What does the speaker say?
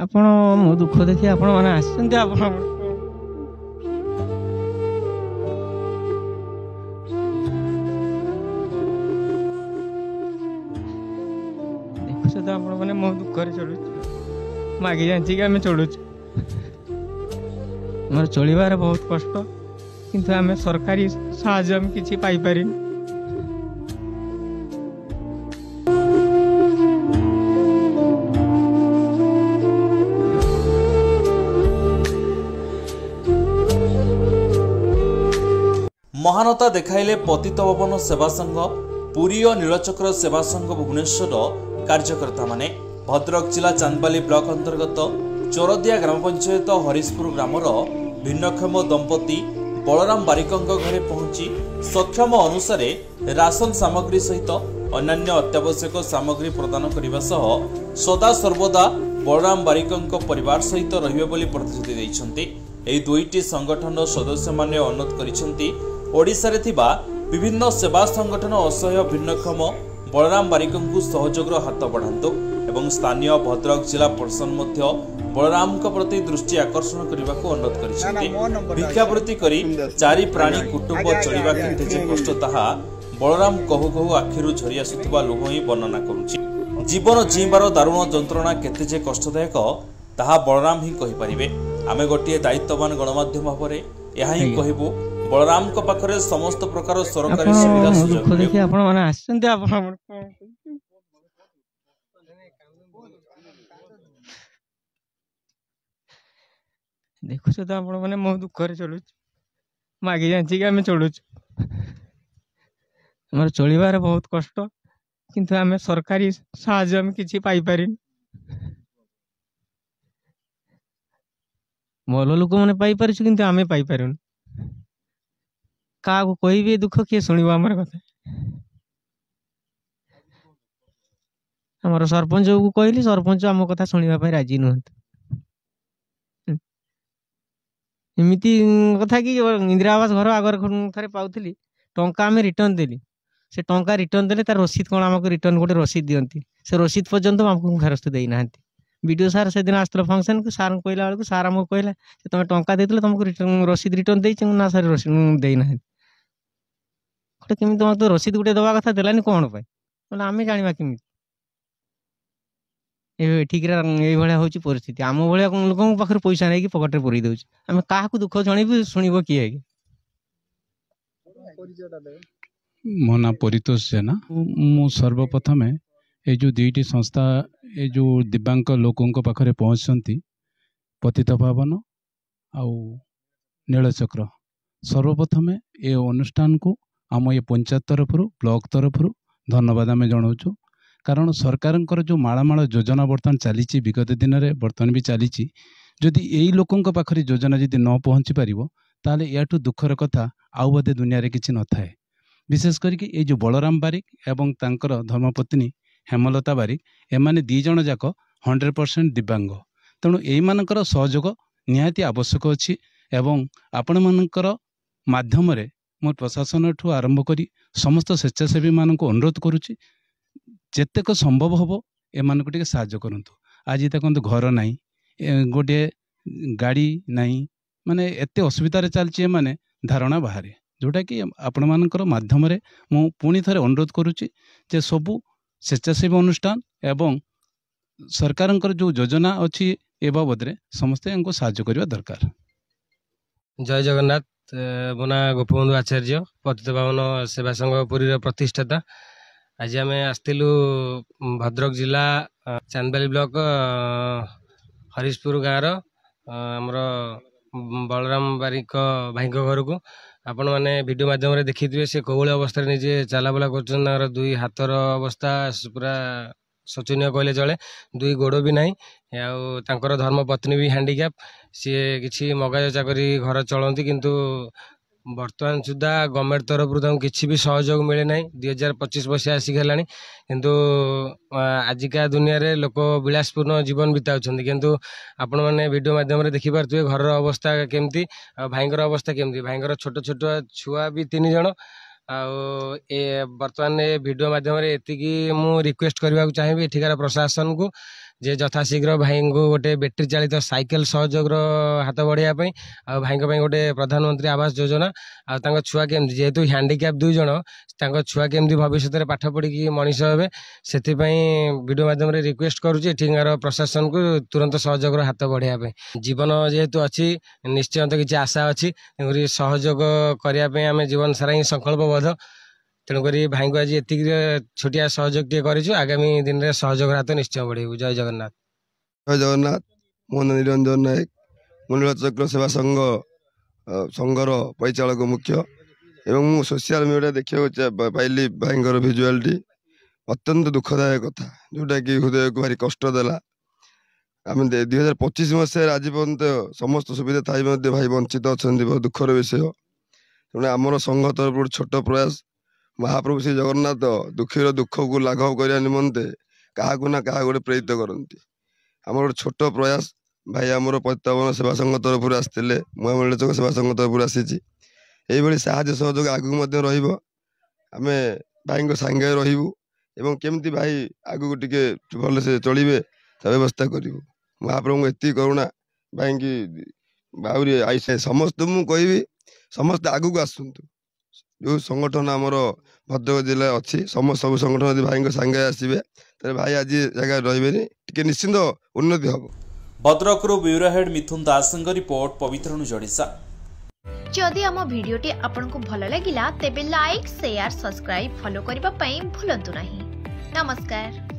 ଆପଣ ମୋ ଦୁଃଖ ଦେଖି ଆପଣ ମାନେ ଆସିଛନ୍ତି। ଆପଣ ଦେଖୁଛ ତ ଆପଣ ମାନେ ମୋ ଦୁଃଖରେ ଚଳୁଛୁ, ମାଗି ଯାଚିକି ଆମେ ଚଳୁଛୁ। ଆମର ଚଳିବାରେ ବହୁତ କଷ୍ଟ, କିନ୍ତୁ ଆମେ ସରକାରୀ ସାହାଯ୍ୟ ଆମେ କିଛି ପାଇପାରିନି। महानता देखाइले पतित भवन सेवा संघ, पुरी और नीलचक्र सेवा संघ भुवनेश्वर कार्यकर्ता माने। भद्रक जिला चांदबाली ब्लॉक अंतर्गत चोरदिया ग्राम पंचायत हरिशपुर ग्रामर भिन्नक्षम दंपति बलराम बारिकंग घरे पहुंची सक्षम अनुसार राशन सामग्री सहित अन्य अत्यावश्यक सामग्री प्रदान करने सह सदा सर्वदा बलराम बारिकंग परिवार सहित रहिबे बोली प्रतिश्रुति दैछन्ति। एही दुईटी संगठन सदस्य माने अनुरोध करिसन्ति ओडिशा रे थिबा विभिन्न सेवा संगठन असह्य भिन्नक्षम बलराम बारिकंकु सहयोगर हाथ बढ़ातु एवं स्थानीय भद्रक जिला प्रशासन मध्य बलराम प्रति दृष्टि आकर्षण करने को अनुरोध करिसन्ति। भिक्षावृत्ति करी चारि प्राणी कुटुंब चलिबा केते जे कष्ट ताहा बलराम कहू कहू आखिरु झरी आसुथबा लुह ही वर्णना करुछि। जीवन जीवार दारुण जंत्रणा केते जे कष्टदायक ताहा बलराम ही कहि परिबे। आमे गोटिए दायित्ववान गणमाध्यम भाବରେ ଏହା ହିଁ କହିବୁ बलराम को पाखरे समस्त प्रकार सरकारी सुविधा सुजोग देखि आपण माने आछन्ते। आपण देखुछ तो आपण माने मो दुखरे चलुछ, मागी जांची कि आमे चलुछ। हमर चलिबार बहुत कष्ट, किंतु आमे सरकारी साहाय्य हम किछि पाई परिन। मोल लोक माने पाई परिछु, किंतु आमे पाई परिन। का को कोई भी दुख किए सुनिबो हमर कथा। हमर सरपंच को कहली, सरपंच हम कथा सुनिबा पय राजी नहत। एमिति कथा कि इंदिरा आवास घर आगर थरे पाउथली, टंका आमे रिटर्न देली। से टंका रिटर्न देले तार रसीद कोन हमको रिटर्न गोटे रसीद दियंती। से रसीद पर्यंत हमको फेरस्त देई नाहंती। वीडियो सार से दिन आस्तल फंक्शन को सार कहला बेलू सार हमको कहला से तुम टंका देथिले तुमको रिटर्न रसीद रिटर्न देई ना सार रसीद देई नाहंती। गोटे केमी तुम तो रसीद गोटे दवा कथा देलानी कोन पाई बोले आमे जानिबा केमी। ए ठीक रे ए भलिया होची परिस्थिति। आम भलिया लोकन पाखर पैसा नै कि पकेट रे पुरी दउछ। आमे काहा को दुख जणीबी सुनिबो किए है। मो ना परितोष जेना। मु सर्वप्रथमे ए जो दुईटी संस्था ए जो दिव्यांग लोकों पाखरे पहुँचती पतित भवन आउ नीलचक्र, सर्वप्रथमे ए अनुष्ठान को आम ये पंचायत तरफ ब्लॉक तरफ धन्यवाद आम जनाऊँ। कारण सरकार जो मालामाल योजना बर्तमान चली विगत दिन में बर्तमान भी चली, जदि यही लोकों पाखरे योजना जदि न पहुँची पार ताले याठू दुखर कथा आउ बोधे दुनिया रे किछि न थाए। विशेष करके ये जो बलराम बारिक एवं तांकर धर्मपत्नी हेमलता बारिक एमाने दी जण जाक 100% दिव्यांग। तेणु यही सहयोग निहाती आवश्यक अच्छी एवं आपण मानकर माध्यम रे मोर प्रशासन ठू आरंभ करी समस्त स्वेच्छासेवी मान को अनुरोध करुच्ची जेतेक संभव हम एमान को साहाय्य करंतु। आज देखो घर नाई, गोटे गाड़ी नाई, माने एते असुविधा चलती माने धारणा बाहर, जोटा कि आपण मानकर माध्यम रे मु पुणी थरे अनुरोध करुच्ची जे सबू स्वेच्छासेवी अनुष्ठान एवं सरकार जो योजना अच्छी ए बाबद रे समस्ते इनको साहाय्य करबा दरकार। जय जगन्नाथ। मोना गोपबंधु आचार्य, पतित भवन सेवा संघ पुरी प्रतिष्ठाता। आज आम आसलु भद्रक जिला चांदबाली ब्लॉक हरिशपुर गाँव आमर बलराम बारिक भाई घर को आपण मैंने वीडियो माध्यम देखी से कौल अवस्था निजे चलाबुला कर दुई हाथर अवस्था पूरा शोचनीय कहले चले। दुई गोड़ भी ना आर धर्मपत्नी भी हैंडिक्याप। सी कि मगाजा करी घर चलती, किंतु बर्तमान सुधा गवर्नमेंट तरफ किसी भी सहयोग मिले ना। 2025 वर्ष आसिक है, किंतु आजिका दुनिया रे लोक विलासपूर्ण जीवन बिताउछन्ति, किंतु आपण मैंने वीडियो माध्यम देखि पारथुवे घर अवस्था केमती, भाईंगर अवस्था केमती। भाईंगर छोट छोट छुआ भी 3 जण। बर्तमान वीडियो माध्यम एतिकी मु रिक्वेस्ट करने चाहिए एठिकार प्रशासन को जे यथाशीघ्र भाई को गोटे बैटेरी चालित साइकेल सहयोग हाथ बढ़ाई भाई गोटे प्रधानमंत्री आवास योजना आ छुआ केमती जेहेतु हैंडिकैप 2 जन छुआ केमती भविष्य में पाठ पढ़ी मनीष हे से वीडियो माध्यम रिक्वेस्ट करुँचार प्रशासन को तुरंत सहयोग हाथ बढ़ाई जीवन जेहेतु अच्छी निश्चय तो किसी आशा अच्छी सहयोग करने आम जीवन सारा ही संकल्पबद्ध तेणुक भाई को आज ये छोटिया सहयोग टे कर आगामी दिन में सहयोग हाथ निश्चय बढ़ेबू। जय जगन्नाथ। जय जगन्नाथ। मो ना निरंजन नायक नीलचक्र सेवा संघर परिचालक मुख्य एवं मु सोशल मीडिया देखा पाइली भाई भिजुआलिटी अत्यंत दुखदायक कथा जोटा कि हृदय को भारी कष्ट देला। आम 2025 मसीह आज पर्यंत समस्त सुविधा थी भाई वंचित अच्छा बहुत दुखर विषय तेणु आमर संघ तरफ छोट प्रयास महाप्रभु श्री जगन्नाथ दुखीर दुख को लाघव करने निमंते क्या ना क्या गोटे प्रेरित करती आम गोटे छोट प्रयास भाई आमर पतितपावन सेवा संघ तरफ आसते नीलचक्र सेवा संघ तरफ आसी साहाय्य सहयोग आगू आम भाई सांगे रही एवं केमती भाई आगू टिके भल से चलिए व्यवस्था करूँ महाप्रभु एति करुणा भाई की बाहरी आई समस्त मु कहि समस्त आगू आसतु जो संगठन आमर भद्रक जिला अच्छी सब संगठन भाई सांगे आसवे तेरे भाई आज जगह रे निश्चिंत उन्नति हम। भद्रकरू ब्यूरो हेड मिथुन दास रिपोर्ट पवित्र जोड़ीसा। जदि आम भिडियोटी आपंक भल लगिला तेबे लाइक शेयर सब्सक्राइब फॉलो करने भूलु नहीं। नमस्कार।